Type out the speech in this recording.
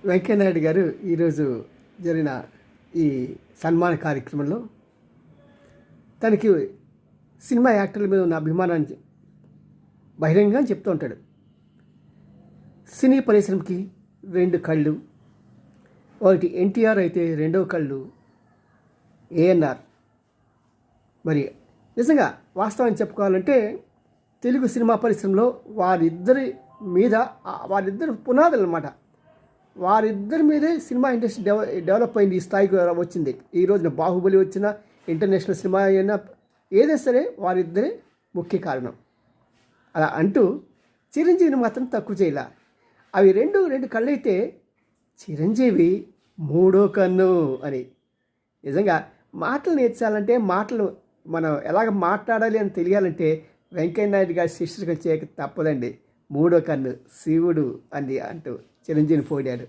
వెంకయ్యనాయుడు గారు ఈరోజు జరిగిన ఈ సన్మాన కార్యక్రమంలో తనకి సినిమా యాక్టర్ల మీద ఉన్న అభిమానాన్ని బహిరంగంగా చెప్తూ ఉంటాడు. సినీ పరిశ్రమకి రెండు కళ్ళు, ఒకటి ఎన్టీఆర్ అయితే రెండవ కళ్ళు ఏఎన్ఆర్. మరి నిజంగా వాస్తవాన్ని చెప్పుకోవాలంటే తెలుగు సినిమా పరిశ్రమలో వారిద్దరి పునాదులు అన్నమాట. వారిద్దరి మీదే సినిమా ఇండస్ట్రీ డెవలప్ అయింది, ఈ స్థాయికి వచ్చింది. ఈ రోజున బాహుబలి వచ్చిన ఇంటర్నేషనల్ సినిమా అయినా ఏదైనా సరే వారిద్దరే ముఖ్య కారణం. అలా అంటూ చిరంజీవిని మాత్రం తక్కువ చేయాల. అవి రెండు కళ్ళు అయితే చిరంజీవి మూడో కన్ను అని. నిజంగా మాటలు నేర్చాలంటే, మాటలు మనం ఎలాగ మాట్లాడాలి అని తెలియాలంటే వెంకయ్యనాయుడు గారి శిష్యుడిగా చేయక తప్పదండి. మూడో కన్ను శివుడు అని అంటూ చిరంజీవిని పోయాడు.